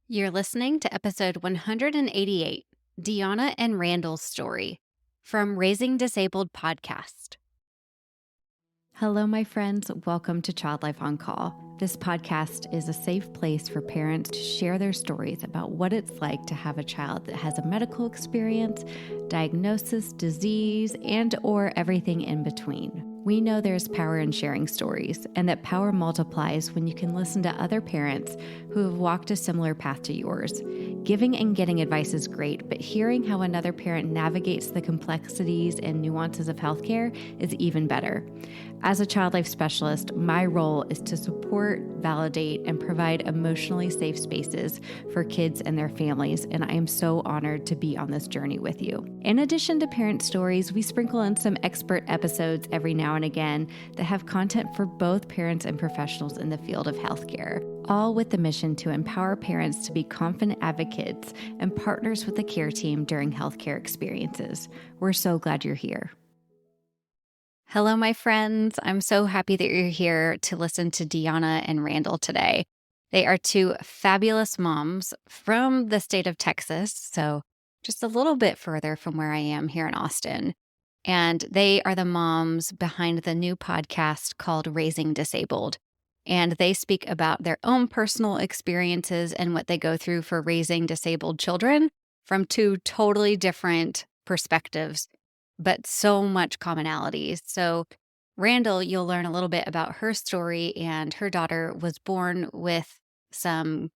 You're listening to episode 188, Deonna and Randyl's story from Raising Disabled podcast. Hello, my friends. Welcome to Child Life on Call. This podcast is a safe place for parents to share their stories about what it's like to have a child that has a medical experience, diagnosis, disease, and or everything in between. We know there's power in sharing stories and that power multiplies when you can listen to other parents who have walked a similar path to yours. Giving and getting advice is great, but hearing how another parent navigates the complexities and nuances of healthcare is even better. As a child life specialist, my role is to support, validate, and provide emotionally safe spaces for kids and their families, and I am so honored to be on this journey with you. In addition to parent stories, we sprinkle in some expert episodes every now and again that have content for both parents and professionals in the field of healthcare, all with the mission to empower parents to be confident advocates and partners with the care team during healthcare experiences. We're so glad you're here. Hello, my friends. I'm so happy that you're here to listen to Deonna and Rhandyl today. They are two fabulous moms from the state of Texas, so just a little bit further from where I am here in Austin. And they are the moms behind the new podcast called Raising Disabled. And they speak about their own personal experiences and what they go through for raising disabled children from two totally different perspectives, but so much commonalities. So Rhandyl, you'll learn a little bit about her story, and her daughter was born with some,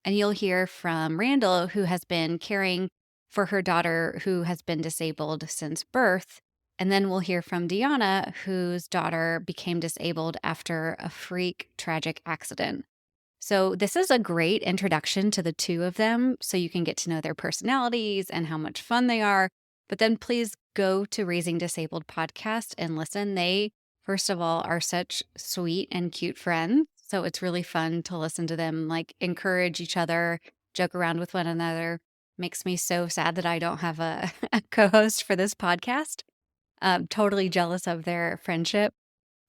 and you'll hear from Rhandyl, who has been caring for her daughter who has been disabled since birth. And then we'll hear from Deonna, whose daughter became disabled after a freak tragic accident. So this is a great introduction to the two of them, so you can get to know their personalities and how much fun they are. But then please go to Raising Disabled podcast and listen. They, first of all, are such sweet and cute friends. So it's really fun to listen to them, like encourage each other, joke around with one another. Makes me so sad that I don't have a co-host for this podcast. Totally jealous of their friendship.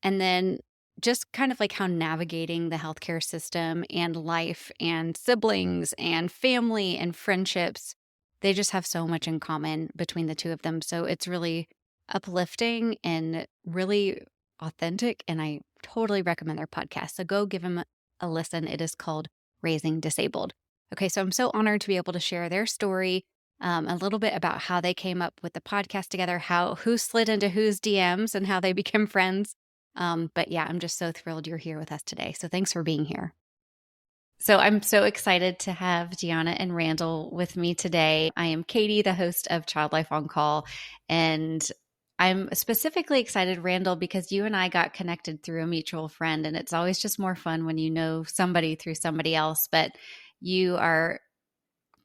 And then just kind of like how navigating the healthcare system and life and siblings and family and friendships, they just have so much in common between the two of them. So it's really uplifting and really authentic. And I totally recommend their podcast. So go give them a listen. It is called Raising Disabled. Okay, so I'm so honored to be able to share their story, a little bit about how they came up with the podcast together, who slid into whose DMs and how they became friends. But yeah, I'm just so thrilled you're here with us today. So thanks for being here. So I'm so excited to have Deonna and Rhandyl with me today. I am Katie, the host of Child Life on Call, and I'm specifically excited, Rhandyl, because you and I got connected through a mutual friend, and it's always just more fun when you know somebody through somebody else. But you are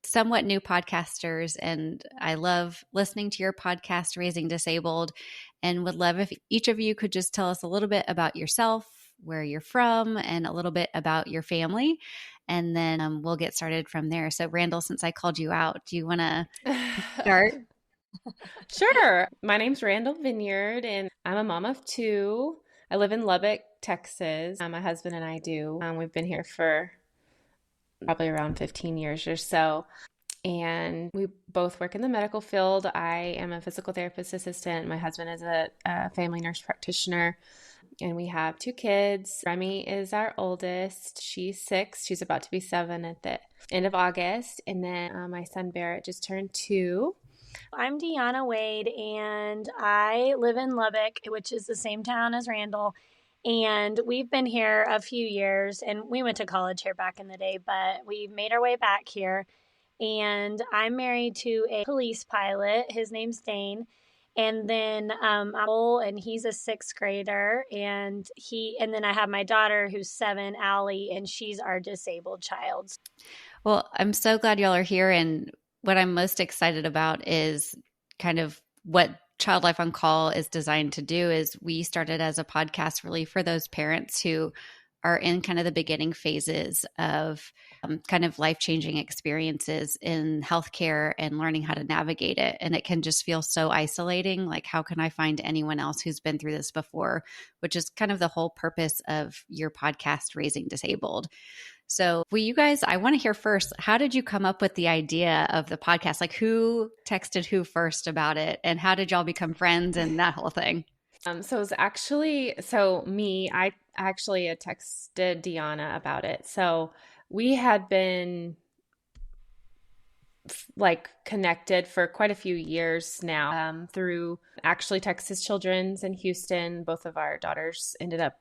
somewhat new podcasters, and I love listening to your podcast, Raising Disabled, and would love if each of you could just tell us a little bit about yourself, where you're from, and a little bit about your family. And then we'll get started from there. So Rhandyl, since I called you out, do you want to start? Sure. My name's Rhandyl Vinyard, and I'm a mom of two. I live in Lubbock, Texas. My husband and I do. We've been here for probably around 15 years or so. And we both work in the medical field. I am a physical therapist assistant. My husband is a family nurse practitioner. And we have two kids. Remy is our oldest. She's 6. She's about to be 7 at the end of August. And then my son Barrett just turned 2. I'm Deanna Wade, and I live in Lubbock, which is the same town as Rhandyl. And we've been here a few years, and we went to college here back in the day, but we made our way back here. And I'm married to a police pilot. His name's Dane. And then and he's a 6th grader, and then I have my daughter who's 7, Allie, and she's our disabled child. Well, I'm so glad y'all are here, and what I'm most excited about is kind of what Child Life on Call is designed to do. Is we started as a podcast really for those parents who are in kind of the beginning phases of kind of life-changing experiences in healthcare and learning how to navigate it. And it can just feel so isolating. Like, how can I find anyone else who's been through this before? Which is kind of the whole purpose of your podcast, Raising Disabled. So, will you guys, I want to hear first, how did you come up with the idea of the podcast? Like, who texted who first about it, and how did y'all become friends and that whole thing? So it was actually, so me, I actually had texted Deanna about it. So we had been like connected for quite a few years now, through actually Texas Children's in Houston. Both of our daughters ended up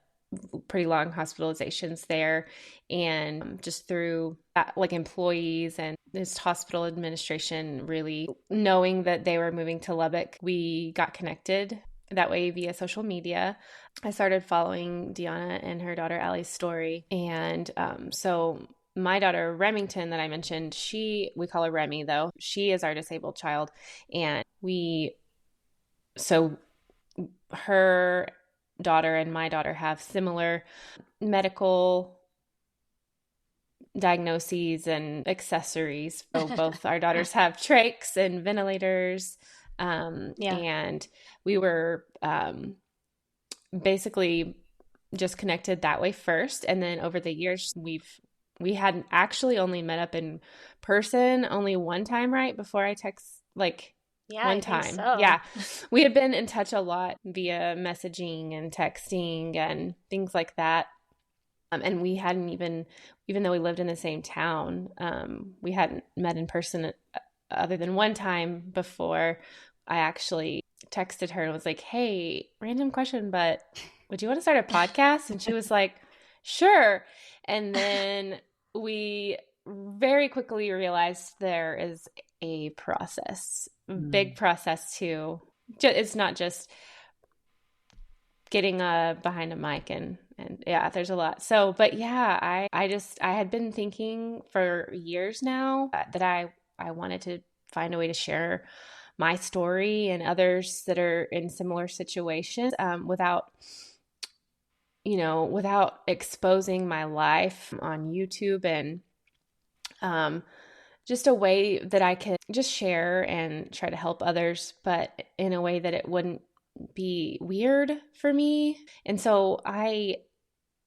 pretty long hospitalizations there, and just through like employees and this hospital administration really knowing that they were moving to Lubbock, we got connected that way via social media. I started following Deonna and her daughter Allie's story, and so my daughter Remington that I mentioned, we call her Remy though, she is our disabled child, and so her daughter and my daughter have similar medical diagnoses and accessories. So both our daughters have trachs and ventilators. And we were basically just connected that way first. And then over the years, we had actually only met up in person only one time, right? Before I text, like, one time. So. Yeah. We had been in touch a lot via messaging and texting and things like that. And we hadn't even though we lived in the same town, we hadn't met in person other than one time before I actually texted her and was like, hey, random question, but would you want to start a podcast? And she was like, sure. And then we very quickly realized there is a process, big process too. It's not just getting behind a mic and yeah, there's a lot. So, but yeah, I had been thinking for years now that I wanted to find a way to share my story and others that are in similar situations, without exposing my life on YouTube, and just a way that I could just share and try to help others, but in a way that it wouldn't be weird for me. And so I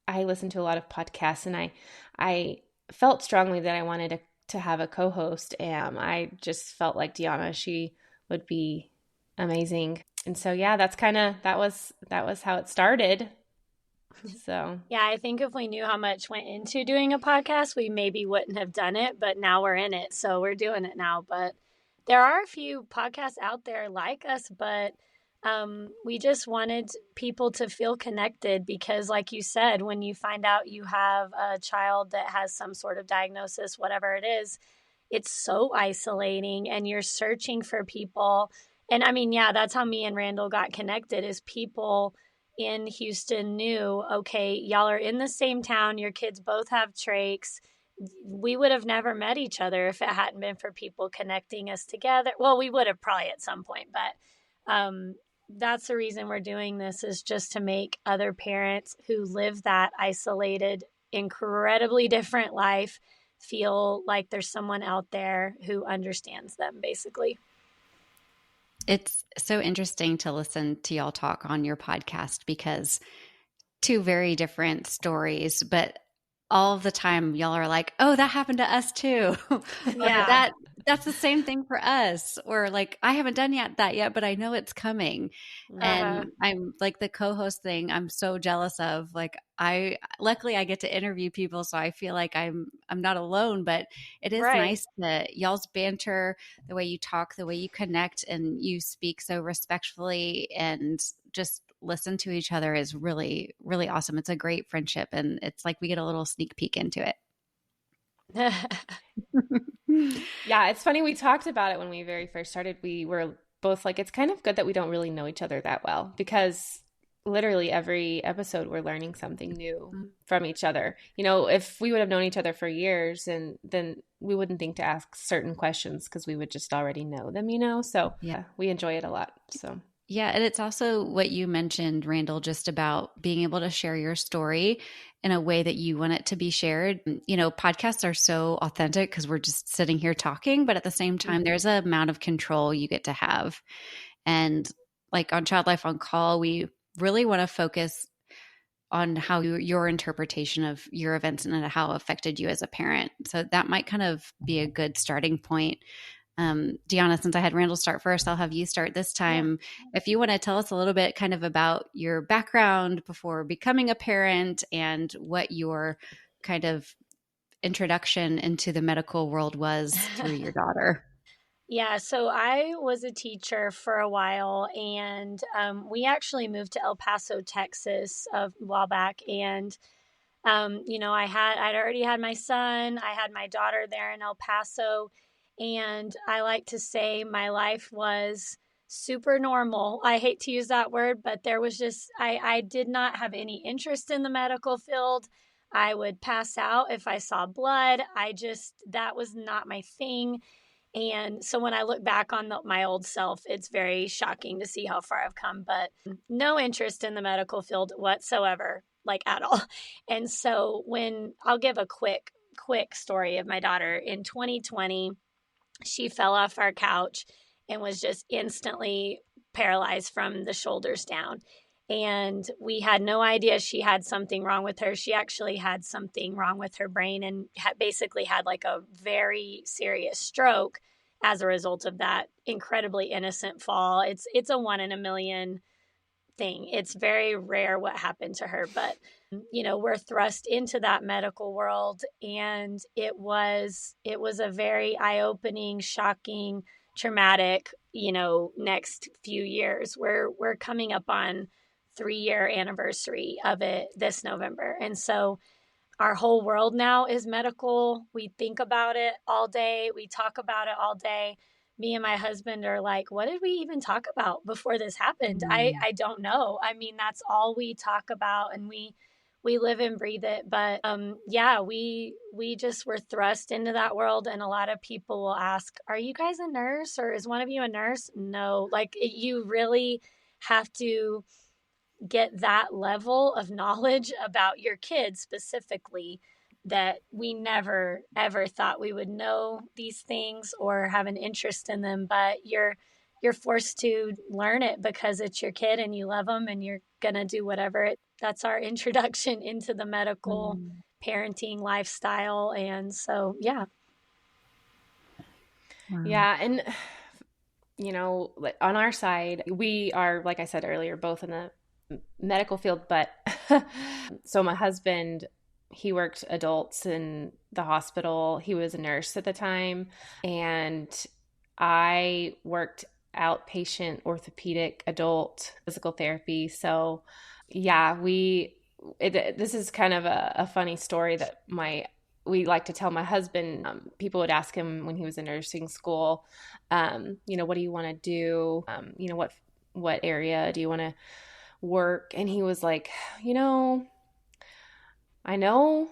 listened to a lot of podcasts, and I felt strongly that I wanted to have a co-host, and I just felt like Deonna, she would be amazing. And so yeah, that was how it started. So yeah, I think if we knew how much went into doing a podcast, we maybe wouldn't have done it, but now we're in it, so we're doing it now. But there are a few podcasts out there like us, but we just wanted people to feel connected because, like you said, when you find out you have a child that has some sort of diagnosis, whatever it is, it's so isolating, and you're searching for people. And I mean, yeah, that's how me and Rhandyl got connected, is people in Houston knew, okay, y'all are in the same town, your kids both have trachs. We would have never met each other if it hadn't been for people connecting us together. Well, we would have probably at some point, but that's the reason we're doing this, is just to make other parents who live that isolated, incredibly different life feel like there's someone out there who understands them, basically. It's so interesting to listen to y'all talk on your podcast, because two very different stories, but all the time y'all are like, oh, that happened to us too. Yeah. That's the same thing for us. Or like, I haven't done that yet, but I know it's coming. And I'm like, the co-host thing, I'm so jealous of. Like, luckily I get to interview people, so I feel like I'm not alone, but it is nice that y'all's banter, the way you talk, the way you connect, and you speak so respectfully and just listen to each other is really, really awesome. It's a great friendship, and it's like we get a little sneak peek into it. Yeah, it's funny. We talked about it when we very first started. We were both like, it's kind of good that we don't really know each other that well, because literally every episode we're learning something new from each other. If we would have known each other for years, and then we wouldn't think to ask certain questions because we would just already know them, So yeah, we enjoy it a lot. So yeah. And it's also what you mentioned, Rhandyl, just about being able to share your story in a way that you want it to be shared. Podcasts are so authentic because we're just sitting here talking, but at the same time, there's an amount of control you get to have. And like on Child Life on Call, we really want to focus on how your interpretation of your events and how it affected you as a parent. So that might kind of be a good starting point. Deonna, since I had Rhandyl start first, I'll have you start this time. Yeah. If you want to tell us a little bit kind of about your background before becoming a parent and what your kind of introduction into the medical world was through your daughter. Yeah, so I was a teacher for a while, and we actually moved to El Paso, Texas a while back. And I'd already had my son. I had my daughter there in El Paso, and I like to say my life was super normal. I hate to use that word, but there was just I did not have any interest in the medical field. I would pass out if I saw blood. That was not my thing. And so when I look back on my old self, it's very shocking to see how far I've come, but no interest in the medical field whatsoever, like at all. And so I'll give a quick story of my daughter. In 2020, she fell off our couch and was just instantly paralyzed from the shoulders down. And we had no idea she had something wrong with her. She actually had something wrong with her brain and basically had like a very serious stroke as a result of that incredibly innocent fall. It's a 1 in a million thing. It's very rare what happened to her, but we're thrust into that medical world, and it was a very eye-opening, shocking, traumatic, next few years. We're coming up on 3-year anniversary of it this November. And so our whole world now is medical. We think about it all day. We talk about it all day. Me and my husband are like, what did we even talk about before this happened? I don't know. I mean, that's all we talk about, and we live and breathe it. But we just were thrust into that world. And a lot of people will ask, are you guys a nurse, or is one of you a nurse? No, you really have to get that level of knowledge about your kids specifically, that we never ever thought we would know these things or have an interest in them, but you're forced to learn it because it's your kid and you love them and you're gonna do whatever that's our introduction into the medical parenting lifestyle. And so Wow. Yeah. And on our side, we are, like I said earlier, both in the medical field, but so my husband, he worked adults in the hospital. He was a nurse at the time, and I worked outpatient orthopedic adult physical therapy. So yeah, this is kind of a funny story that we like to tell my husband. People would ask him when he was in nursing school, what do you want to do? What area do you want to work? And he was like, I know,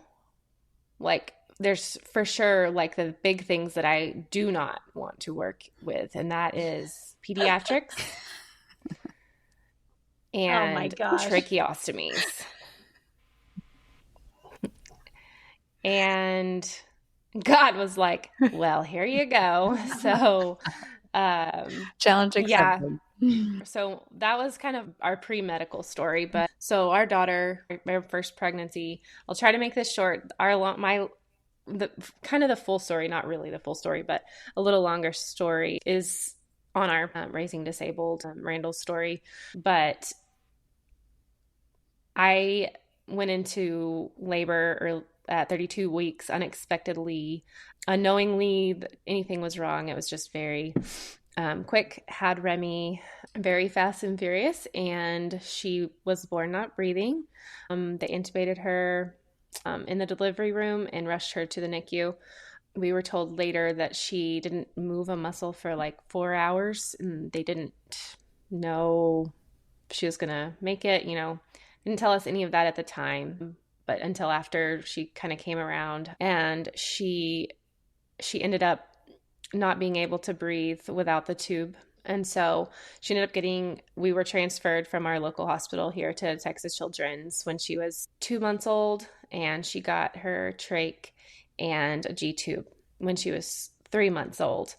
like, there's for sure like the big things that I do not want to work with, and that is pediatrics and tracheostomies. And God was like, well, here you go. So challenge accepted. Yeah. So that was kind of our pre-medical story. But so our daughter, our first pregnancy, I'll try to make this short. The full story, not really the full story, but a little longer story is on our Raising Disabled, Randyl's story. But I went into labor at 32 weeks unexpectedly, unknowingly. Anything was wrong. It was just very quick. Had Remy very fast and furious, and she was born not breathing. They intubated her in the delivery room and rushed her to the NICU. We were told later that she didn't move a muscle for like 4 hours, and they didn't know if she was going to make it. Didn't tell us any of that at the time, but until after she kind of came around, and she ended up not being able to breathe without the tube. And so she ended up we were transferred from our local hospital here to Texas Children's when she was 2 months old, and she got her trach and a G-tube when she was 3 months old.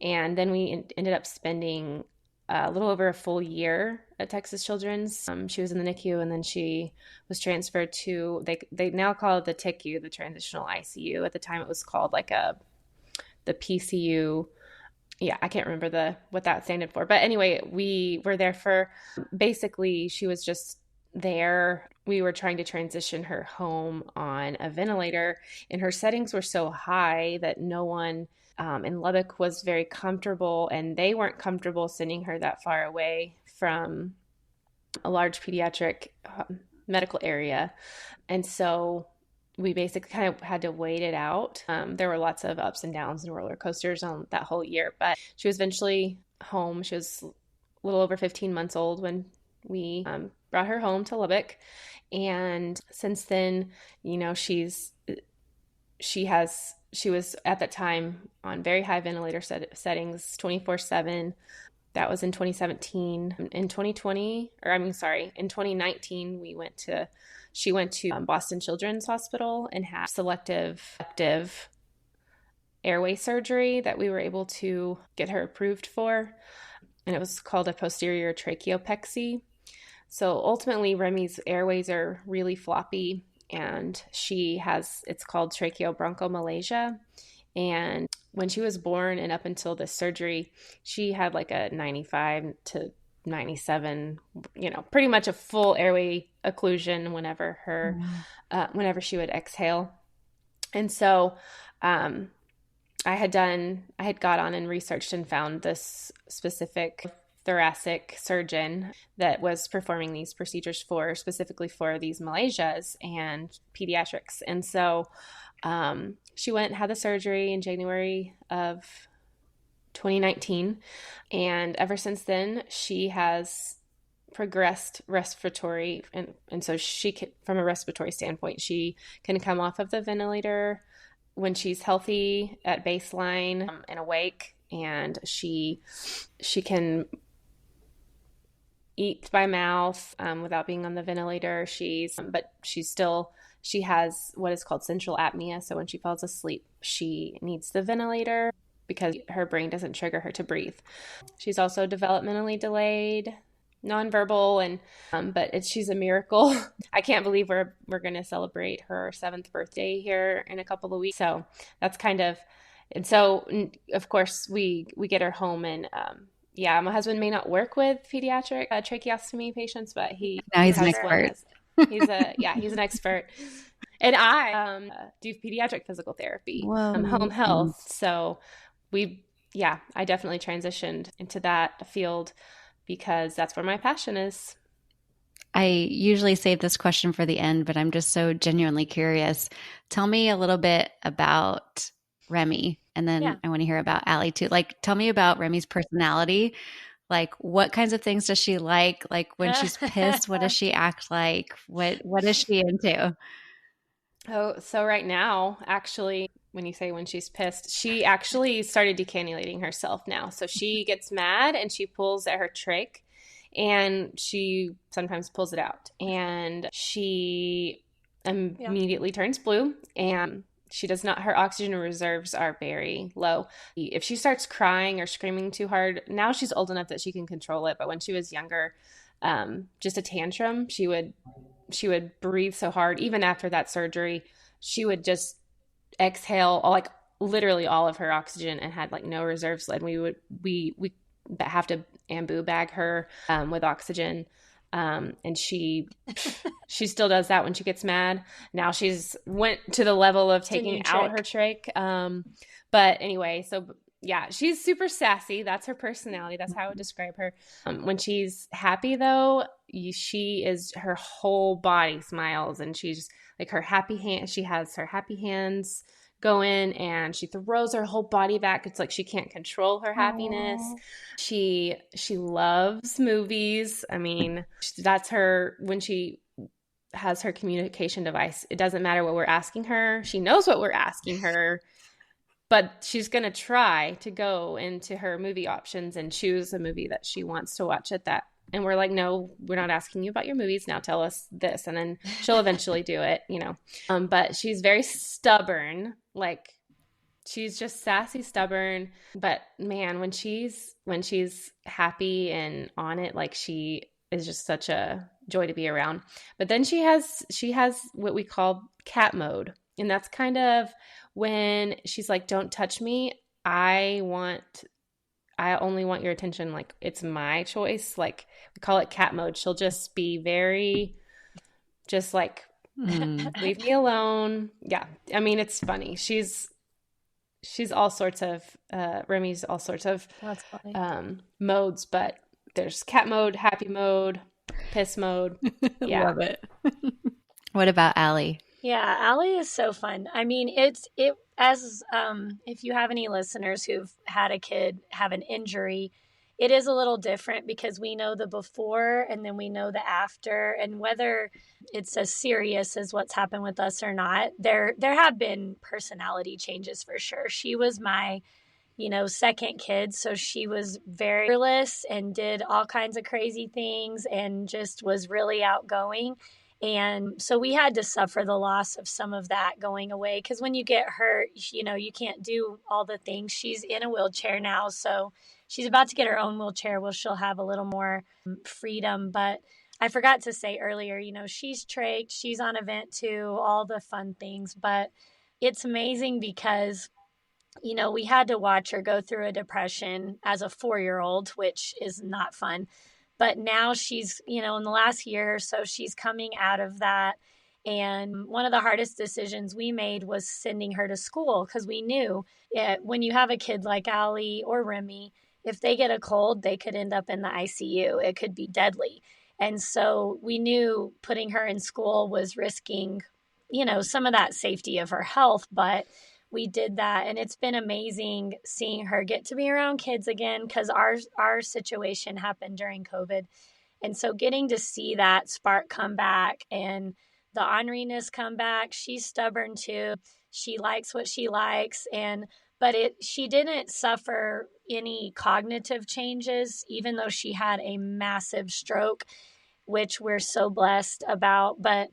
And then we ended up spending a little over a full year at Texas Children's. She was in the NICU, and then she was transferred to, they now call it the TICU, the transitional ICU. At the time it was called like the PCU. Yeah, I can't remember what that standard for. But anyway, we were there for, basically she was just there. We were trying to transition her home on a ventilator, and her settings were so high that no one in Lubbock was very comfortable, and they weren't comfortable sending her that far away from a large pediatric medical area. And so we basically kind of had to wait it out. There were lots of ups and downs and roller coasters on that whole year, but she was eventually home. She was a little over 15 months old when we brought her home to Lubbock. And since then, you know, she was at that time on very high ventilator settings 24/7. That was in 2017. In 2019, she went to Boston Children's Hospital and had selective airway surgery that we were able to get her approved for. And it was called a posterior tracheopexy. So ultimately, Remy's airways are really floppy, and it's called tracheobronchomalacia. And when she was born and up until this surgery, she had like a 95 to 97, you know, pretty much a full airway occlusion whenever she would exhale. And so I had got on and researched and found this specific thoracic surgeon that was performing these procedures specifically for these malasias and pediatrics. And so she went and had the surgery in January of 2019. And ever since then, she has progressed respiratory. And so from a respiratory standpoint, she can come off of the ventilator when she's healthy at baseline and awake. And she can eat by mouth without being on the ventilator. She has what is called central apnea. So when she falls asleep, she needs the ventilator because her brain doesn't trigger her to breathe. She's also developmentally delayed, nonverbal, but she's a miracle. I can't believe we're going to celebrate her 7th birthday here in a couple of weeks. So that's and so of course we get her home, and my husband may not work with pediatric tracheostomy patients, but he's an expert. He's an expert. And I do pediatric physical therapy, home health. So I definitely transitioned into that field because that's where my passion is. I usually save this question for the end, but I'm just so genuinely curious. Tell me a little bit about Remy, and then I want to hear about Allie too. Like, tell me about Remy's personality. Like, what kinds of things does she like? Like, when she's pissed, what does she act like? What is she into? Oh, so right now, actually, when you say when she's pissed, she actually started decannulating herself now. So she gets mad and she pulls at her trach, and she sometimes pulls it out, and she immediately turns blue, and her oxygen reserves are very low. If she starts crying or screaming too hard, now she's old enough that she can control it. But when she was younger, just a tantrum, she would breathe so hard. Even after that surgery, she would just exhale like literally all of her oxygen and had like no reserves. And we have to ambu bag her with oxygen. And she still does that when she gets mad. Now she's went to the level of taking out her trach. But anyway, so yeah, she's super sassy. That's her personality. That's how I would describe her. When she's happy though, her whole body smiles, and she's like her happy hand. She has her happy hands going, and she throws her whole body back. It's like she can't control her happiness. Aww. She loves movies. I mean, that's her. When she has her communication device, it doesn't matter what we're asking her. She knows what we're asking her, but she's going to try to go into her movie options and choose a movie that she wants to watch at that. And we're like, no, we're not asking you about your movies. Now tell us this. And then she'll eventually do it, you know. But she's very stubborn. Like, She's just sassy, stubborn, but man, when she's happy and on it, like she is just such a joy to be around. But then she has what we call cat mode, and that's kind of when she's like, "Don't touch me. I only want your attention. Like it's my choice." Like we call it cat mode. She'll just be very just like leave me alone. Yeah. I mean, it's funny. She's all sorts of Remy's all sorts of That's funny. modes, but there's cat mode, happy mode, piss mode. Yeah. Love it. What about Allie? Yeah, Allie is so fun. I mean, it as if you have any listeners who've had a kid have an injury, it is a little different because we know the before and then we know the after, and whether it's as serious as what's happened with us or not, there have been personality changes for sure. She was my second kid. So she was very fearless and did all kinds of crazy things and just was really outgoing. And so we had to suffer the loss of some of that going away. Because when you get hurt, you can't do all the things. She's in a wheelchair now. So she's about to get her own wheelchair where she'll have a little more freedom. But I forgot to say earlier, she's trach, she's on a vent too, all the fun things. But it's amazing because we had to watch her go through a depression as a 4-year-old, which is not fun. But now she's, in the last year or so, she's coming out of that. And one of the hardest decisions we made was sending her to school because we knew when you have a kid like Allie or Remy, if they get a cold, they could end up in the ICU. It could be deadly. And so we knew putting her in school was risking, some of that safety of her health. But we did that, and it's been amazing seeing her get to be around kids again because our situation happened during COVID. And so getting to see that spark come back and the orneriness come back, she's stubborn too. She likes what she likes, but she didn't suffer any cognitive changes, even though she had a massive stroke, which we're so blessed about. But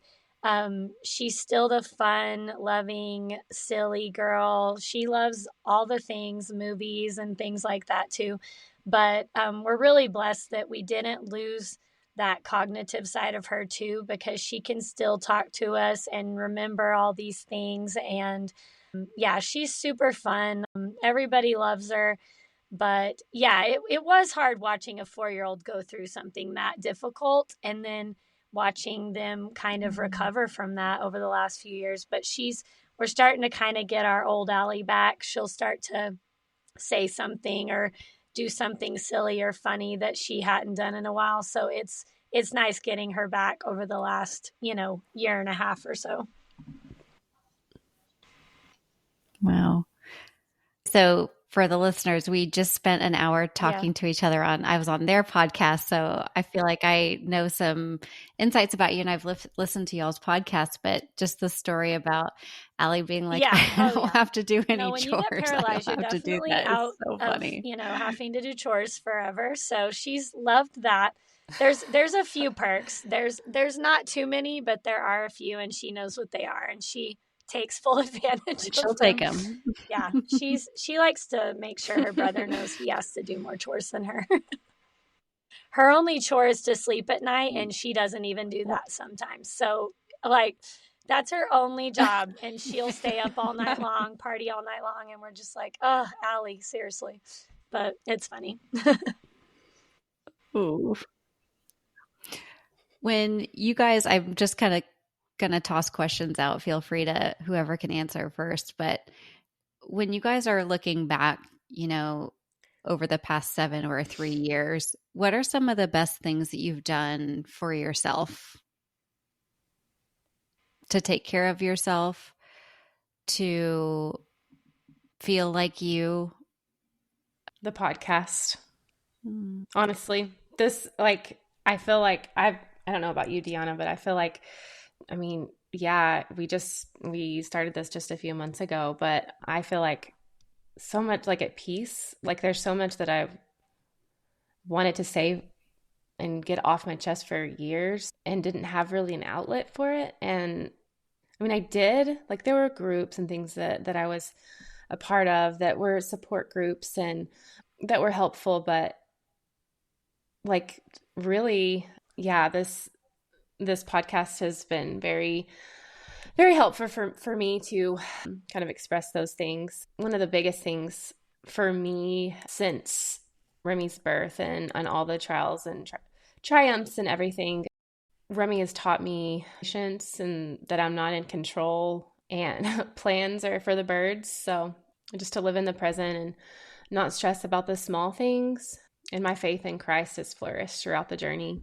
she's still the fun, loving, silly girl. She loves all the things, movies and things like that too. But we're really blessed that we didn't lose that cognitive side of her too, because she can still talk to us and remember all these things. And yeah, she's super fun. Everybody loves her. But yeah, it was hard watching a 4-year-old go through something that difficult and then watching them kind of recover from that over the last few years. But we're starting to kind of get our old Allie back. She'll start to say something or do something silly or funny that she hadn't done in a while. So it's nice getting her back over the last, year and a half or so. Wow. So for the listeners, we just spent an hour talking to each other I was on their podcast. So I feel like I know some insights about you, and I've listened to y'all's podcast, but just the story about Allie being like, I don't have to do any chores. When you get paralyzed, you're definitely out so funny. of, having to do chores forever. So she's loved that. There's a few perks. There's not too many, but there are a few, and she knows what they are, and she takes full advantage. She'll take them. Yeah, she likes to make sure her brother knows he has to do more chores than her. Her only chore is to sleep at night, and she doesn't even do that sometimes. So, that's her only job, and she'll stay up all night long, party all night long, and we're just like, oh, Allie, seriously. But it's funny. Ooh. When you guys, I'm just kind of going to toss questions out. Feel free to whoever can answer first. But when you guys are looking back, over the past 7 or 3 years, what are some of the best things that you've done for yourself to take care of yourself, to feel like you? The podcast. Honestly, this, I feel like I don't know about you, Deonna, but I feel like, we started this just a few months ago, but I feel like so much at peace. There's so much that I've wanted to say and get off my chest for years and didn't have really an outlet for it. And I did, there were groups and things that I was a part of that were support groups and that were helpful. But like really, yeah, this podcast has been very, very helpful for me to kind of express those things. One of the biggest things for me since Remy's birth and all the trials and triumphs and everything, Remy has taught me patience and that I'm not in control, and plans are for the birds. So just to live in the present and not stress about the small things. And my faith in Christ has flourished throughout the journey,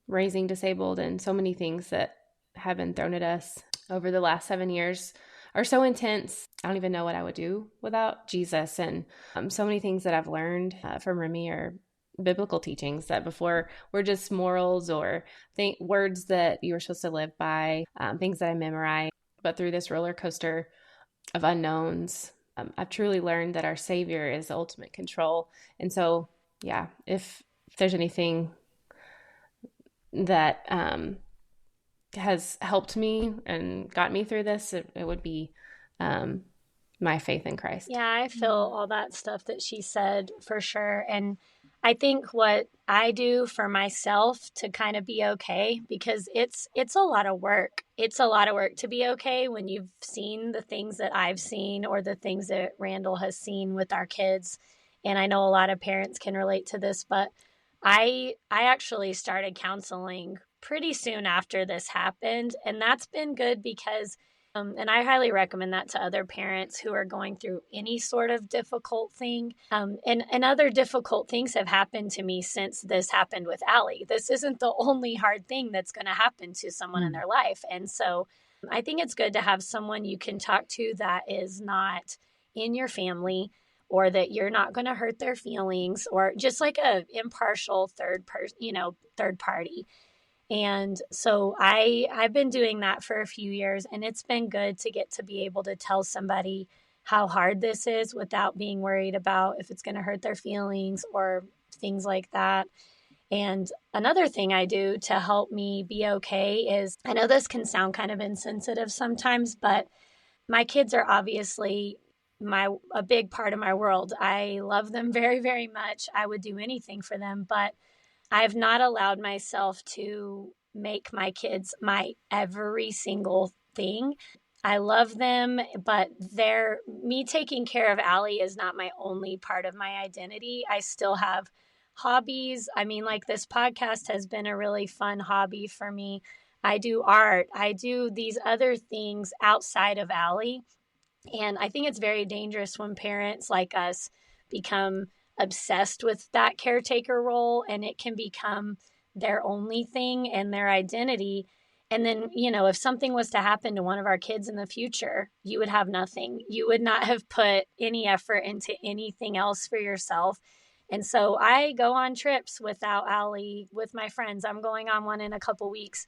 raising disabled, and so many things that have been thrown at us over the last 7 years are so intense. I don't even know what I would do without Jesus. And so many things that I've learned from Remy are biblical teachings that before were just morals or words that you were supposed to live by, things that I memorized. But through this roller coaster of unknowns, I've truly learned that our Savior is ultimate control. And so, yeah, if there's anything that has helped me and got me through this, it would be my faith in Christ. Yeah, I feel all that stuff that she said for sure. And I think what I do for myself to kind of be okay, because it's a lot of work. It's a lot of work to be okay when you've seen the things that I've seen or the things that Rhandyl has seen with our kids. And I know a lot of parents can relate to this, but I actually started counseling pretty soon after this happened. And that's been good because and I highly recommend that to other parents who are going through any sort of difficult thing. And other difficult things have happened to me since this happened with Allie. This isn't the only hard thing that's going to happen to someone in their life. And so I think it's good to have someone you can talk to that is not in your family, or that you're not going to hurt their feelings, or just like a impartial third party. And so I've been doing that for a few years, and it's been good to get to be able to tell somebody how hard this is without being worried about if it's going to hurt their feelings or things like that. And another thing I do to help me be okay is, I know this can sound kind of insensitive sometimes, but my kids are obviously a big part of my world. I love them very, very much. I would do anything for them, but I've not allowed myself to make my kids my every single thing. I love them, but me taking care of Allie is not my only part of my identity. I still have hobbies. I mean, like, this podcast has been a really fun hobby for me. I do art. I do these other things outside of Allie. And I think it's very dangerous when parents like us become obsessed with that caretaker role, and it can become their only thing and their identity. And then, if something was to happen to one of our kids in the future, you would have nothing. You would not have put any effort into anything else for yourself. And so I go on trips without Allie with my friends. I'm going on one in a couple weeks.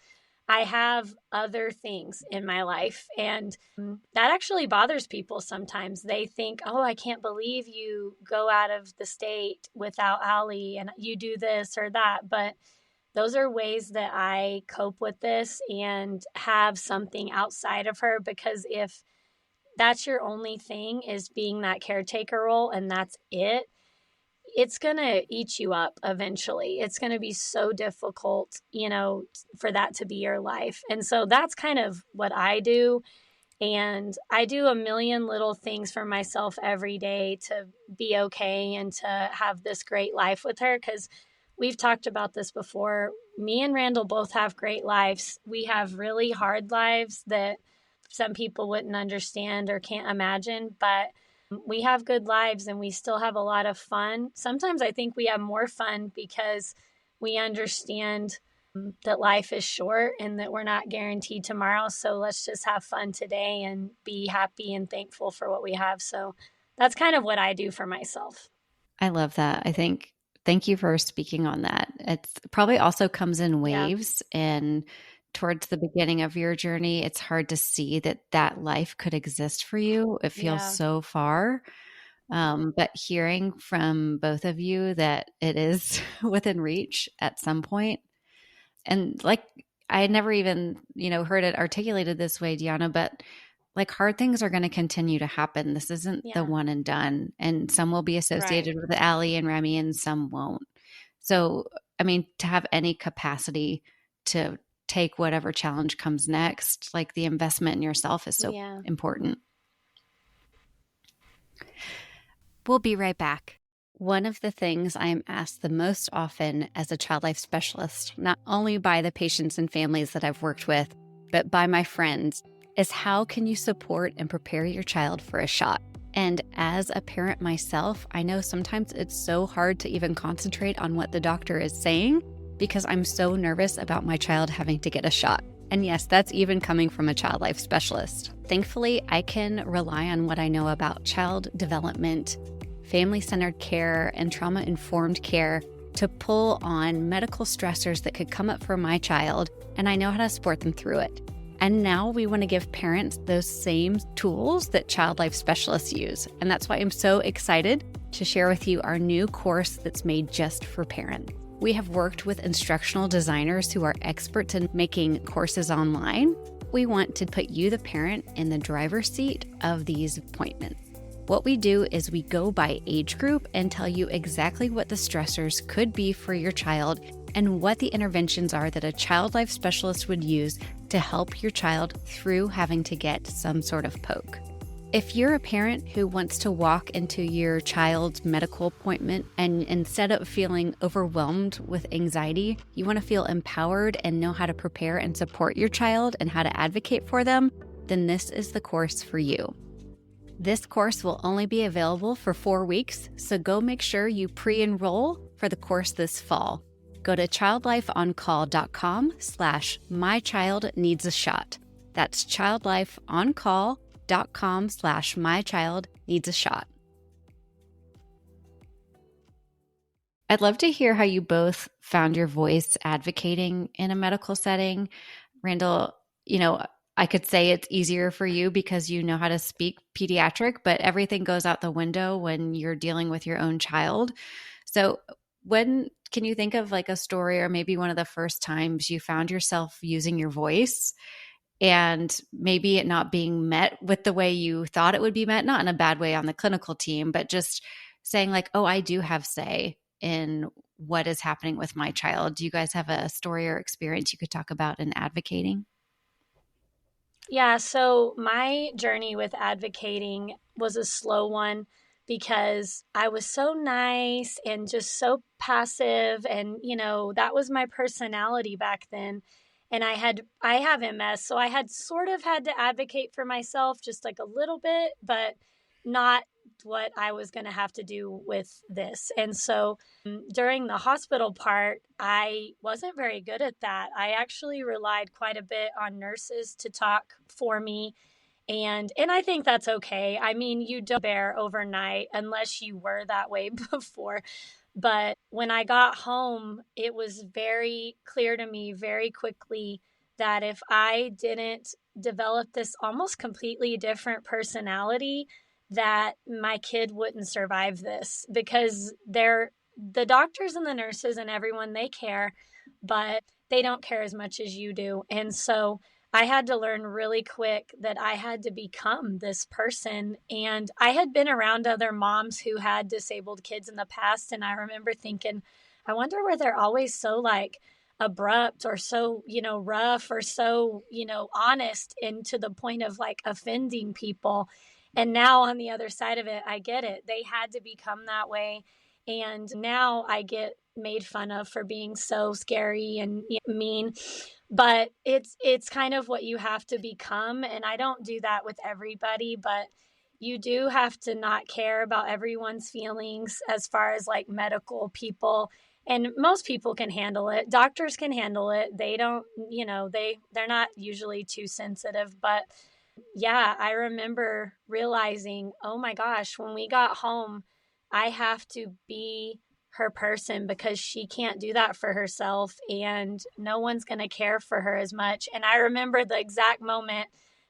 I have other things in my life, and that actually bothers people sometimes. They think, oh, I can't believe you go out of the state without Allie and you do this or that. But those are ways that I cope with this and have something outside of her, because if that's your only thing, is being that caretaker role, and that's it, it's going to eat you up eventually. It's going to be so difficult, for that to be your life. And so that's kind of what I do. And I do a million little things for myself every day to be okay and to have this great life with her. Because we've talked about this before. Me and Rhandyl both have great lives. We have really hard lives that some people wouldn't understand or can't imagine, but we have good lives and we still have a lot of fun. Sometimes I think we have more fun because we understand that life is short and that we're not guaranteed tomorrow. So let's just have fun today and be happy and thankful for what we have. So that's kind of what I do for myself. I love that. Thank you for speaking on that. It's probably also comes in waves, and towards the beginning of your journey, it's hard to see that life could exist for you. It feels so far. But hearing from both of you that it is within reach at some point, and like, I had never even, heard it articulated this way, Deonna, but like hard things are going to continue to happen. This isn't the one and done. And some will be associated with Allie and Remy and some won't. So, I mean, to have any capacity to take whatever challenge comes next, like the investment in yourself is so important. We'll be right back. One of the things I am asked the most often as a child life specialist, not only by the patients and families that I've worked with, but by my friends, is how can you support and prepare your child for a shot? And as a parent myself, I know sometimes it's so hard to even concentrate on what the doctor is saying because I'm so nervous about my child having to get a shot. And yes, that's even coming from a child life specialist. Thankfully, I can rely on what I know about child development, family-centered care, and trauma-informed care to pull on medical stressors that could come up for my child, and I know how to support them through it. And now we want to give parents those same tools that child life specialists use. And that's why I'm so excited to share with you our new course that's made just for parents. We have worked with instructional designers who are experts in making courses online. We want to put you, the parent, in the driver's seat of these appointments. What we do is we go by age group and tell you exactly what the stressors could be for your child and what the interventions are that a child life specialist would use to help your child through having to get some sort of poke. If you're a parent who wants to walk into your child's medical appointment and instead of feeling overwhelmed with anxiety, you want to feel empowered and know how to prepare and support your child and how to advocate for them, then this is the course for you. This course will only be available for 4 weeks, so go make sure you pre-enroll for the course this fall. Go to childlifeoncall.com/mychildneedsashot. That's childlifeoncall.com/mychildneedsashot. I'd love to hear how you both found your voice advocating in a medical setting. Rhandyl, I could say it's easier for you because you know how to speak pediatric, but everything goes out the window when you're dealing with your own child. So when can you think of like a story or maybe one of the first times you found yourself using your voice and maybe it not being met with the way you thought it would be met, not in a bad way on the clinical team, but just saying like, oh, I do have say in what is happening with my child. Do you guys have a story or experience you could talk about in advocating? Yeah, so my journey with advocating was a slow one because I was so nice and just so passive and that was my personality back then. And I have MS, so I had sort of had to advocate for myself just like a little bit, but not what I was going to have to do with this. And so during the hospital part, I wasn't very good at that. I actually relied quite a bit on nurses to talk for me. And I think that's okay. I mean, you don't bear overnight unless you were that way before. But when I got home, it was very clear to me very quickly that if I didn't develop this almost completely different personality, that my kid wouldn't survive this because the doctors and the nurses and everyone, they care, but they don't care as much as you do. And so I had to learn really quick that I had to become this person. And I had been around other moms who had disabled kids in the past. And I remember thinking, I wonder where they're always so like abrupt or so, rough or so, honest and to the point of like offending people. And now on the other side of it, I get it. They had to become that way. And now I get made fun of for being so scary and mean. But it's kind of what you have to become. And I don't do that with everybody, but you do have to not care about everyone's feelings as far as like medical people. And most people can handle it. Doctors can handle it. They don't, they're not usually too sensitive. But yeah, I remember realizing, oh my gosh, when we got home, I have to be her person because she can't do that for herself and no one's going to care for her as much. And I remember the exact moment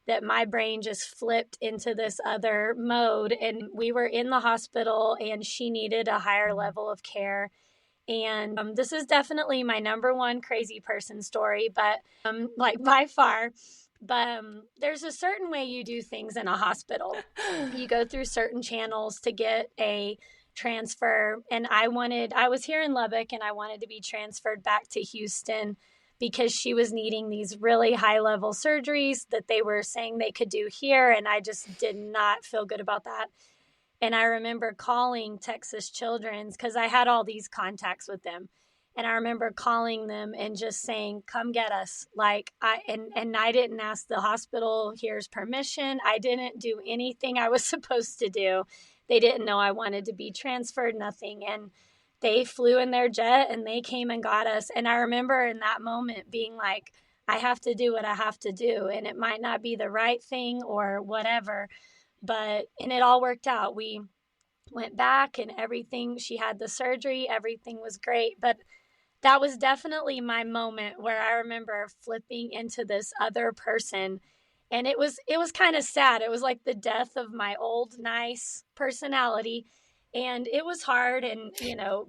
that my brain just flipped into this other mode and we were in the hospital and she needed a higher level of care. And this is definitely my number one crazy person story, but like by far, But there's a certain way you do things in a hospital. You go through certain channels to get a transfer. And I was here in Lubbock and I wanted to be transferred back to Houston because she was needing these really high level surgeries that they were saying they could do here. And I just did not feel good about that. And I remember calling Texas Children's because I had all these contacts with them. And I remember calling them and just saying, come get us. Like and I didn't ask the hospital, here's permission. I didn't do anything I was supposed to do. They didn't know I wanted to be transferred, nothing. And they flew in their jet and they came and got us. And I remember in that moment being like, I have to do what I have to do. And it might not be the right thing or whatever, and it all worked out. We went back and everything, she had the surgery, everything was great. But that was definitely my moment where I remember flipping into this other person. And it was kind of sad. It was like the death of my old nice personality. And it was hard. And,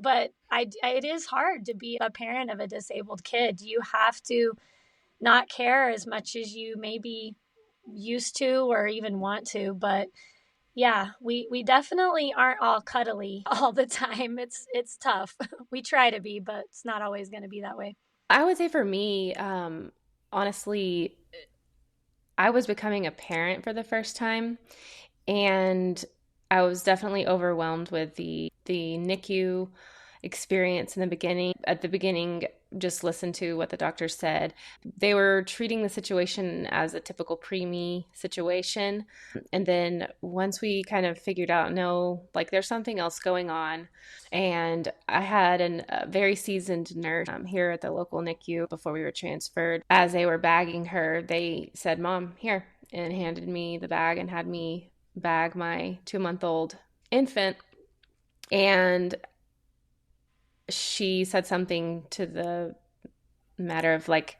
but it is hard to be a parent of a disabled kid. You have to not care as much as you maybe used to or even want to. But yeah, we definitely aren't all cuddly all the time. It's tough. We try to be, but it's not always going to be that way. I would say for me, honestly, I was becoming a parent for the first time, and I was definitely overwhelmed with the NICU experience in the beginning. At the beginning, just listen to what the doctor said. They were treating the situation as a typical preemie situation. And then once we kind of figured out, no, like there's something else going on. And I had a very seasoned nurse here at the local NICU before we were transferred. As they were bagging her, they said, Mom, here, and handed me the bag and had me bag my 2-month-old infant. And she said something to the matter of like,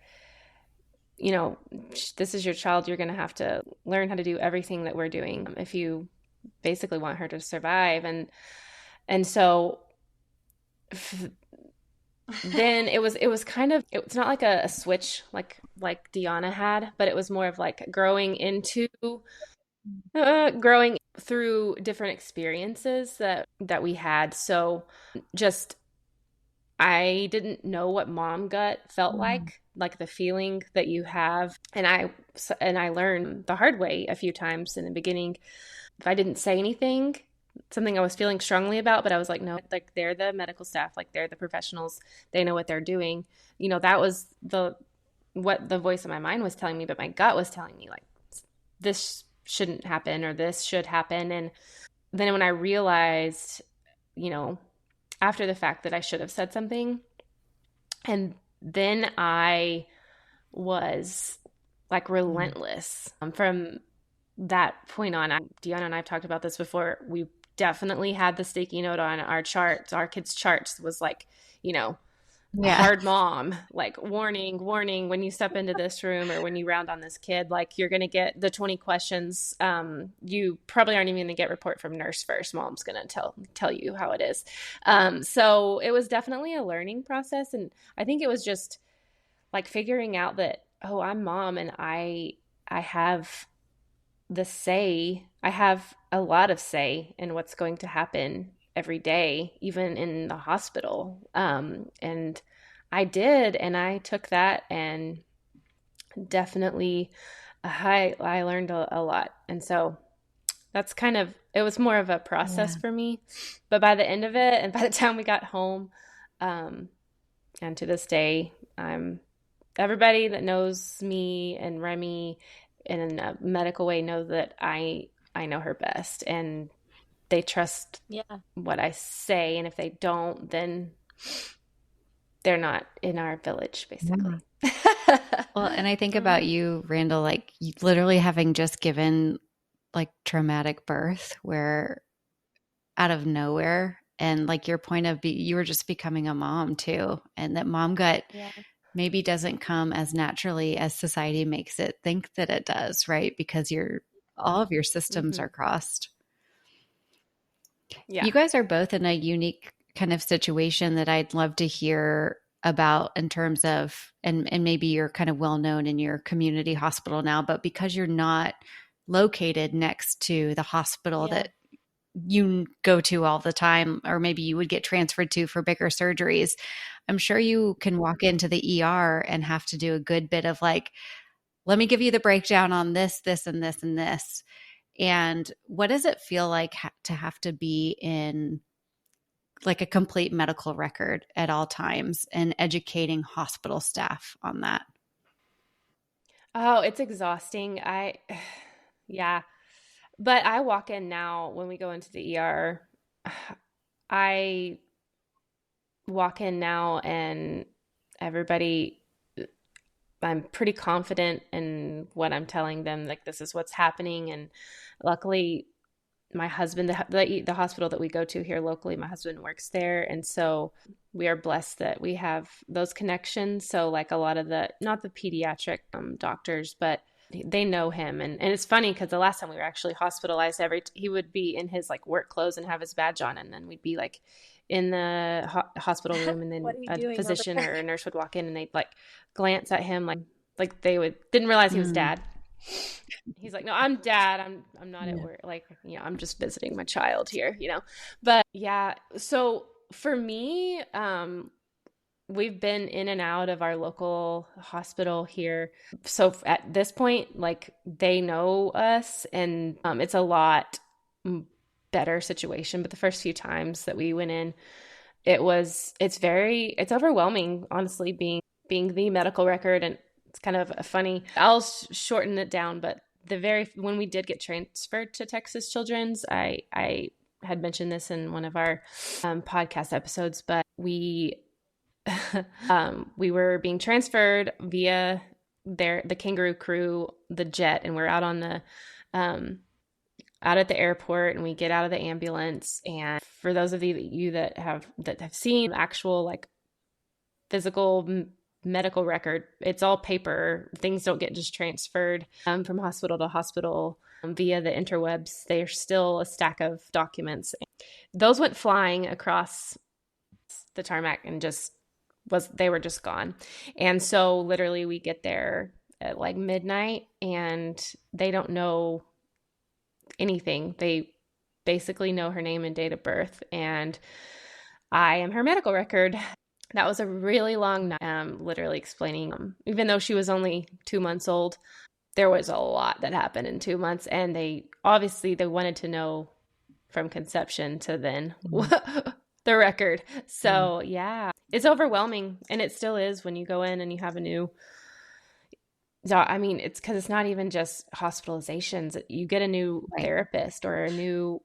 this is your child. You're going to have to learn how to do everything that we're doing if you basically want her to survive. And so then it was kind of, it's not like a switch like Deonna had, but it was more of like growing through different experiences that we had. So just, I didn't know what mom gut felt like the feeling that you have. And I learned the hard way a few times in the beginning. If I didn't say anything, something I was feeling strongly about, but I was like, no, like they're the medical staff, like they're the professionals. They know what they're doing. That was what the voice of my mind was telling me, but my gut was telling me like, this shouldn't happen or this should happen. And then when I realized, after the fact that I should have said something. And then I was like relentless. From that point on, Deonna and I have talked about this before. We definitely had the sticky note on our charts. Our kids' charts was like, hard mom, like warning, when you step into this room or when you round on this kid, like you're going to get the 20 questions. You probably aren't even going to get report from nurse first. Mom's going to tell you how it is. So it was definitely a learning process. And I think it was just like figuring out that, oh, I'm mom and I have the say. I have a lot of say in what's going to happen every day, even in the hospital. And I did, and I took that, and definitely I learned a lot. And so that's it was more of a process for me. But by the end of it, and by the time we got home, and to this day, everybody that knows me and Remy in a medical way knows that I know her best, and they trust what I say. And if they don't, then they're not in our village, basically. Well, and I think about you, Rhandyl, like you literally having just given like traumatic birth where out of nowhere, and like your point of you were just becoming a mom too. And that mom gut maybe doesn't come as naturally as society makes it think that it does, right? Because all of your systems are crossed. Yeah. You guys are both in a unique kind of situation that I'd love to hear about in terms of, and maybe you're kind of well known in your community hospital now, but because you're not located next to the hospital that you go to all the time, or maybe you would get transferred to for bigger surgeries, I'm sure you can walk into the ER and have to do a good bit of like, let me give you the breakdown on this, this, and this, and this. And what does it feel like to have to be in like a complete medical record at all times and educating hospital staff on that? Oh, it's exhausting. Yeah. But I walk in now when we go into the ER. I walk in now and everybody, I'm pretty confident in what I'm telling them. Like, this is what's happening. And luckily, my husband, the hospital that we go to here locally, my husband works there. And so we are blessed that we have those connections. So like a lot of not the pediatric doctors, but they know him. And it's funny because the last time we were actually hospitalized, he would be in his like work clothes and have his badge on. And then we'd be like in the hospital room, and then a physician or a nurse would walk in and they'd like glance at him like they didn't realize he was dad. He's like, no, I'm dad. I'm not at work. Like, I'm just visiting my child here, But yeah, so for me, we've been in and out of our local hospital here. So at this point, like, they know us, and it's a lot better situation. But the first few times that we went in, it's overwhelming, honestly, being the medical record. And it's kind of funny. I'll shorten it down, but when we did get transferred to Texas Children's, I had mentioned this in one of our podcast episodes, but we were being transferred via the Kangaroo Crew, the jet, and we're out on the out at the airport, and we get out of the ambulance. And for those of you that have seen actual like physical medical record, it's all paper. Things don't get just transferred from hospital to hospital via the interwebs. They're still a stack of documents. Those went flying across the tarmac and they were just gone. And so literally we get there at like midnight and they don't know anything. They basically know her name and date of birth, and I am her medical record. That was a really long night, literally explaining, even though she was only 2 months old, there was a lot that happened in 2 months. And they wanted to know from conception to then the record. So yeah, it's overwhelming. And it still is when you go in and you have it's because it's not even just hospitalizations. You get a new therapist or a new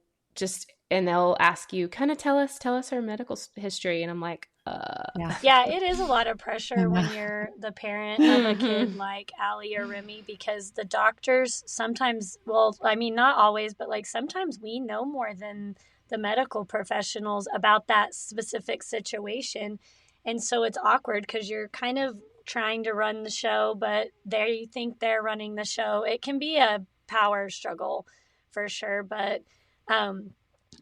and they'll ask you, kind of tell us her medical history. And I'm like, Yeah, it is a lot of pressure when you're the parent of a kid like Allie or Remy, because the doctors sometimes, not always, but like sometimes we know more than the medical professionals about that specific situation. And so it's awkward because you're kind of trying to run the show, but they think they're running the show. It can be a power struggle for sure. But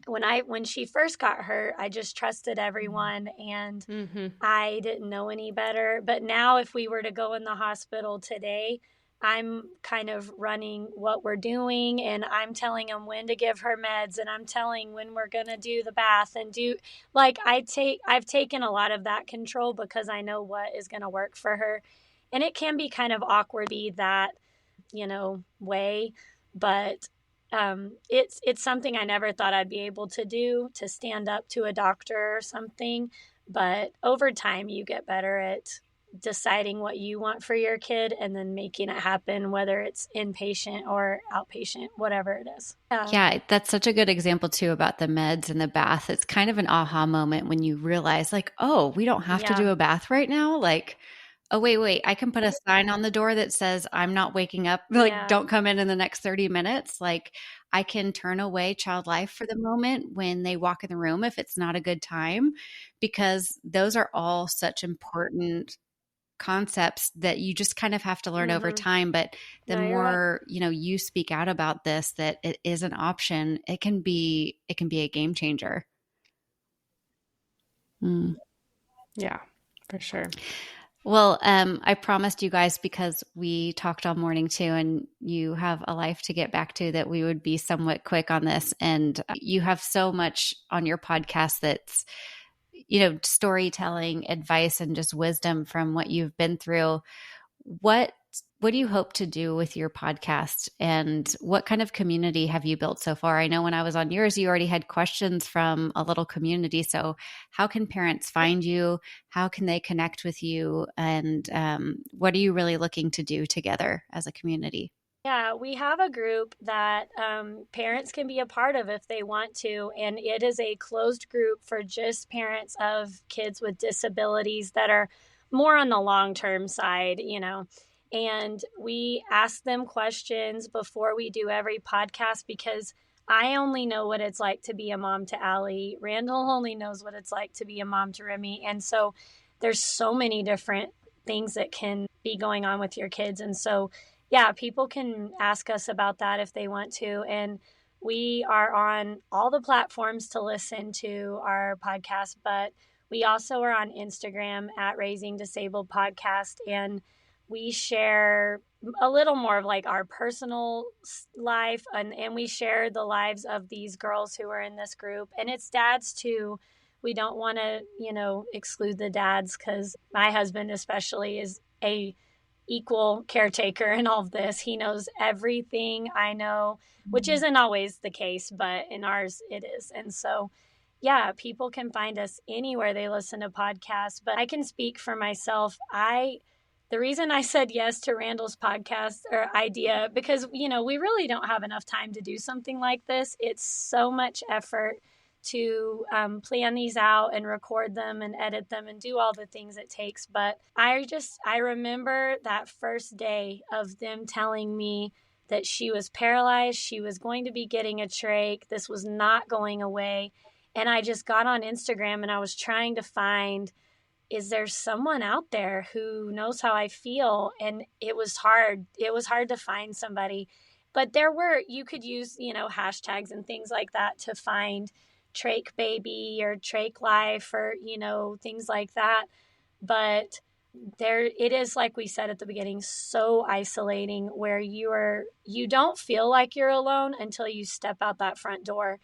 when she first got hurt, I just trusted everyone, and I didn't know any better. But now if we were to go in the hospital today, I'm kind of running what we're doing, and I'm telling them when to give her meds, and I'm telling when we're going to do the bath and I've taken a lot of that control because I know what is going to work for her. And it can be kind of awkward to be that, way, but it's something I never thought I'd be able to do, to stand up to a doctor or something. But over time, you get better at deciding what you want for your kid and then making it happen, whether it's inpatient or outpatient, whatever it is. Yeah, that's such a good example too about the meds and the bath. It's kind of an aha moment when you realize like, oh, we don't have to do a bath right now. Like, oh, wait, I can put a sign on the door that says I'm not waking up. Like, don't come in the next 30 minutes. Like, I can turn away child life for the moment when they walk in the room if it's not a good time, because those are all such important concepts that you just kind of have to learn over time. But the more, you speak out about this, that it is an option, it can be a game changer. Yeah. For sure. Well, I promised you guys, because we talked all morning too, and you have a life to get back to, that we would be somewhat quick on this. And you have so much on your podcast that's, storytelling, advice, and just wisdom from what you've been through. What do you hope to do with your podcast, and what kind of community have you built so far? I know when I was on yours, you already had questions from a little community. So how can parents find you? How can they connect with you? And what are you really looking to do together as a community? Yeah, we have a group that parents can be a part of if they want to. And it is a closed group for just parents of kids with disabilities that are more on the long term side, And we ask them questions before we do every podcast, because I only know what it's like to be a mom to Allie. Rhandyl only knows what it's like to be a mom to Remy. And so there's so many different things that can be going on with your kids. And so yeah, people can ask us about that if they want to. And we are on all the platforms to listen to our podcast, but we also are on Instagram at Raising Disabled Podcast. And we share a little more of like our personal life, and we share the lives of these girls who are in this group. And it's dads too. We don't want to, exclude the dads, because my husband especially is a equal caretaker in all of this. He knows everything I know, which isn't always the case, but in ours it is. And so, yeah, people can find us anywhere they listen to podcasts, but I can speak for myself. The reason I said yes to Randyl's podcast or idea, because, we really don't have enough time to do something like this. It's so much effort to plan these out and record them and edit them and do all the things it takes. But I remember that first day of them telling me that she was paralyzed, she was going to be getting a trach, this was not going away. And I just got on Instagram and I was trying to find, is there someone out there who knows how I feel? And it was hard. It was hard to find somebody. But you could use, hashtags and things like that to find trach baby or trach life or, things like that. But it is, like we said at the beginning, so isolating, where you don't feel like you're alone until you step out that front door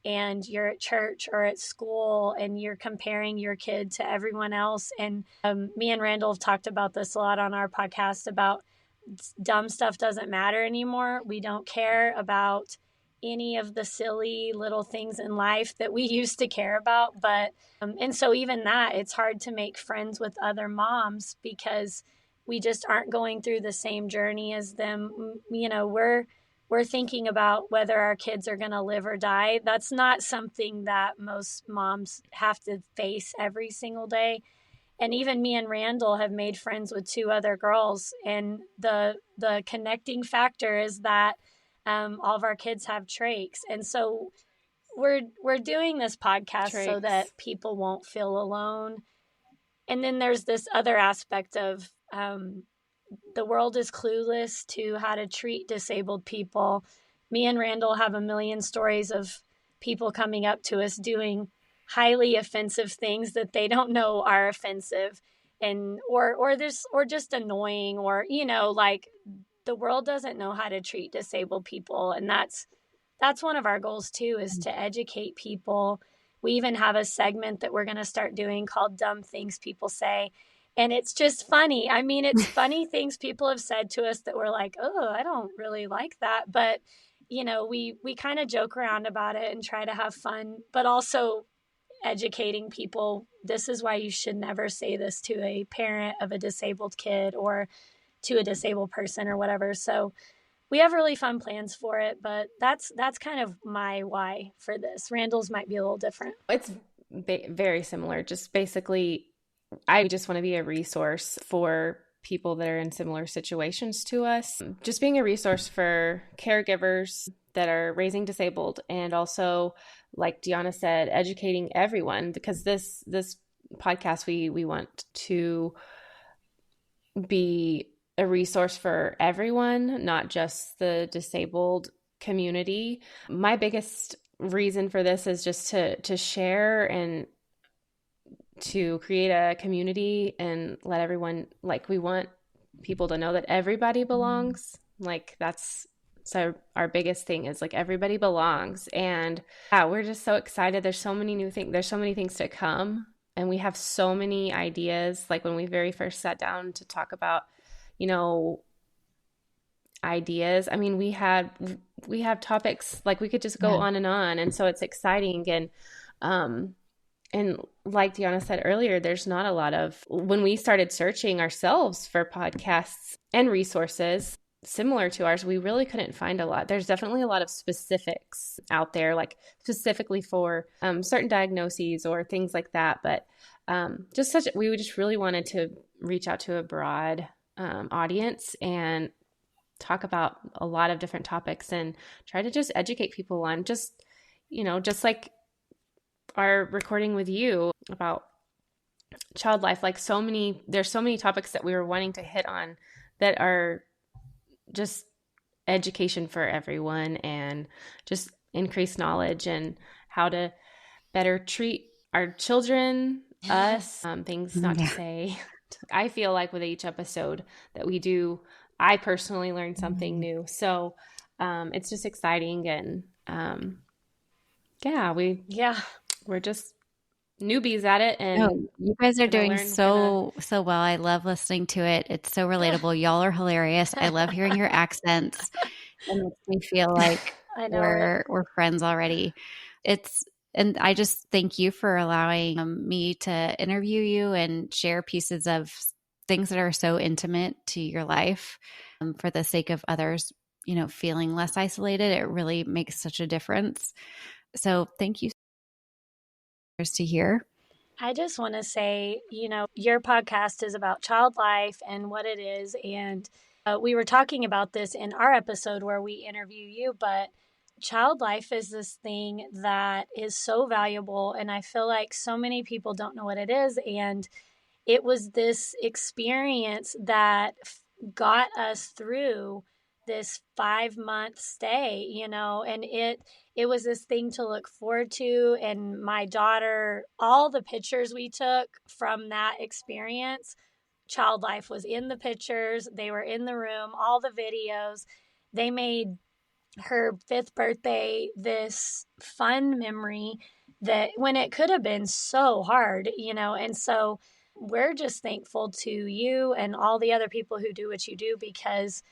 and you're at church or at school and you're comparing your kid to everyone else. And me and Rhandyl have talked about this a lot on our podcast about dumb stuff doesn't matter anymore. We don't care about any of the silly little things in life that we used to care about. But, and so even that, it's hard to make friends with other moms because we just aren't going through the same journey as them. We're thinking about whether our kids are going to live or die. That's not something that most moms have to face every single day. And even me and Rhandyl have made friends with two other girls. And the connecting factor is that all of our kids have trachs. And so we're doing this podcast so that people won't feel alone. And then there's this other aspect of the world is clueless to how to treat disabled people. Me and Rhandyl have a million stories of people coming up to us doing highly offensive things that they don't know are offensive, and or just annoying, or like the world doesn't know how to treat disabled people. And that's one of our goals too, is to educate people. We even have a segment that we're going to start doing called Dumb Things People Say. And it's just funny. I mean, it's funny things people have said to us that we're like, oh, I don't really like that. But, we kind of joke around about it and try to have fun, but also educating people. This is why you should never say this to a parent of a disabled kid or to a disabled person or whatever. So we have really fun plans for it, but that's kind of my why for this. Randyl's might be a little different. It's very similar. Just basically, I just want to be a resource for people that are in similar situations to us. Just being a resource for caregivers that are raising disabled, and also, like Deonna said, educating everyone, because this podcast, we want to be a resource for everyone, not just the disabled community. My biggest reason for this is just to share and to create a community and let everyone, like, we want people to know that everybody belongs. Like, that's so our biggest thing is like everybody belongs. And yeah, we're just so excited. There's so many new things. There's so many things to come. And we have so many ideas. Like when we very first sat down to talk about, you know, ideas. I mean, we have topics like we could just go on and on. And so it's exciting. And like Deonna said earlier, there's not a lot of, when we started searching ourselves for podcasts and resources similar to ours, we really couldn't find a lot. There's definitely a lot of specifics out there, like specifically for certain diagnoses or things like that. But we just really wanted to reach out to a broad audience and talk about a lot of different topics and try to just educate people on just like our recording with you about child life. Like there's so many topics that we were wanting to hit on that are just education for everyone and just increased knowledge and how to better treat our children, us, things not to say. I feel like with each episode that we do, I personally learned something new. So it's just exciting. And we're just newbies at it. And you guys are doing so well. I love listening to it. It's so relatable. Y'all are hilarious. I love hearing your accents. It makes me feel like we're friends already. And I just thank you for allowing me to interview you and share pieces of things that are so intimate to your life for the sake of others, feeling less isolated. It really makes such a difference. So thank you to hear. I just want to say, your podcast is about child life and what it is. And we were talking about this in our episode where we interview you, but child life is this thing that is so valuable. And I feel like so many people don't know what it is. And it was this experience that got us through this 5-month stay, and it was this thing to look forward to. And my daughter, all the pictures we took from that experience, child life was in the pictures. They were in the room, all the videos. They made her 5th birthday this fun memory that when it could have been so hard, and so we're just thankful to you and all the other people who do what you do, because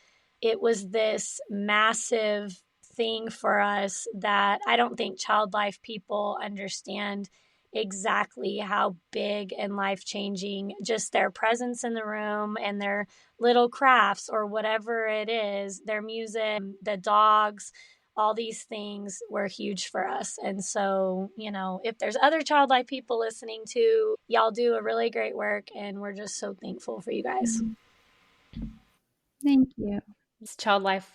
it was this massive thing for us that I don't think child life people understand exactly how big and life-changing just their presence in the room and their little crafts or whatever it is, their music, the dogs, all these things were huge for us. And so, if there's other child life people listening to, y'all do a really great work, and we're just so thankful for you guys. Thank you. Child life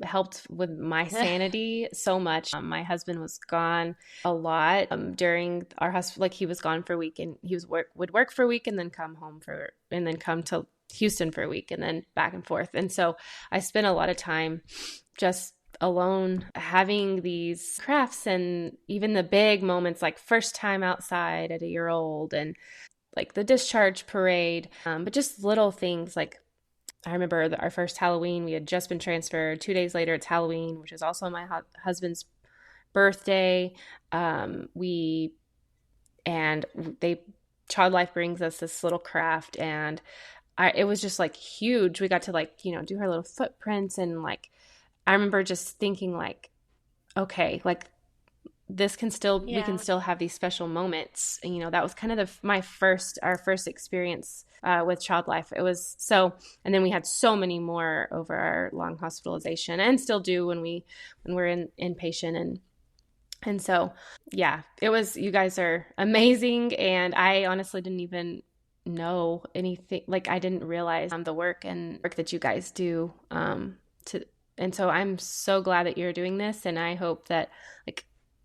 helped with my sanity so much. My husband was gone a lot during our like he was gone for a week, and he would work for a week and then come to Houston for a week and then back and forth. And so I spent a lot of time just alone having these crafts, and even the big moments like first time outside at a year old and like the discharge parade, but just little things. Like I remember our first Halloween, we had just been transferred. 2 days later, it's Halloween, which is also my husband's birthday. Child Life brings us this little craft, and it was just like huge. We got to do her little footprints, and like I remember just thinking like, okay, like this can still we can still have these special moments. And that was kind of our first experience with child life. It was so, and then we had so many more over our long hospitalization, and still do when we're in inpatient. And so it was, you guys are amazing, and I honestly didn't even know anything, like I didn't realize the work that you guys do and so I'm so glad that you're doing this, and I hope that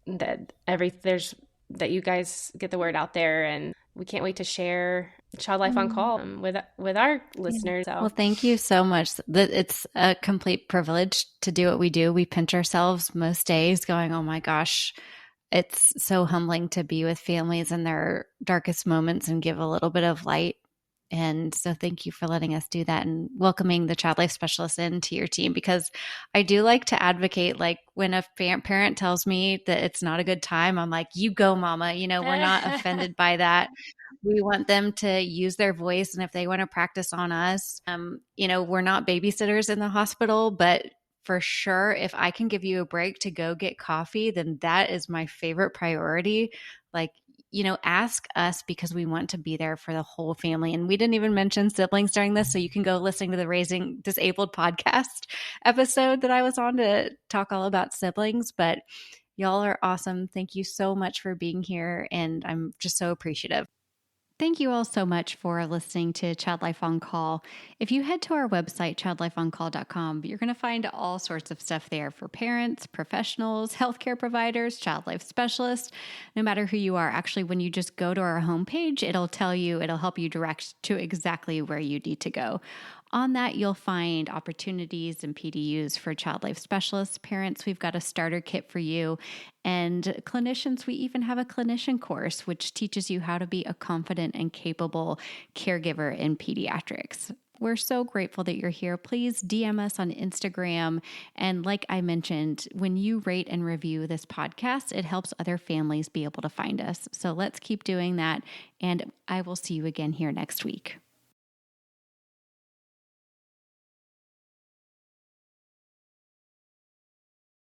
that you guys get the word out there, and we can't wait to share Child Life on Call with our listeners. So. Well, thank you so much. It's a complete privilege to do what we do. We pinch ourselves most days going, oh my gosh, It's so humbling to be with families in their darkest moments and give a little bit of light. And so thank you for letting us do that and welcoming the child life specialist into your team, because I do like to advocate, like when a parent tells me that it's not a good time, I'm like, you go, mama. We're not offended by that. We want them to use their voice. And if they want to practice on us, we're not babysitters in the hospital, but for sure, if I can give you a break to go get coffee, then that is my favorite priority. Like, ask us, because we want to be there for the whole family. And we didn't even mention siblings during this. So you can go listen to the Raising Disabled podcast episode that I was on to talk all about siblings. But y'all are awesome. Thank you so much for being here. And I'm just so appreciative. Thank you all so much for listening to Child Life on Call. If you head to our website, childlifeoncall.com, you're going to find all sorts of stuff there for parents, professionals, healthcare providers, child life specialists, no matter who you are. Actually, when you just go to our homepage, it'll help you direct to exactly where you need to go. On that, you'll find opportunities and PDUs for child life specialists. Parents, we've got a starter kit for you. And clinicians, we even have a clinician course, which teaches you how to be a confident and capable caregiver in pediatrics. We're so grateful that you're here. Please DM us on Instagram. And like I mentioned, when you rate and review this podcast, it helps other families be able to find us. So let's keep doing that. And I will see you again here next week.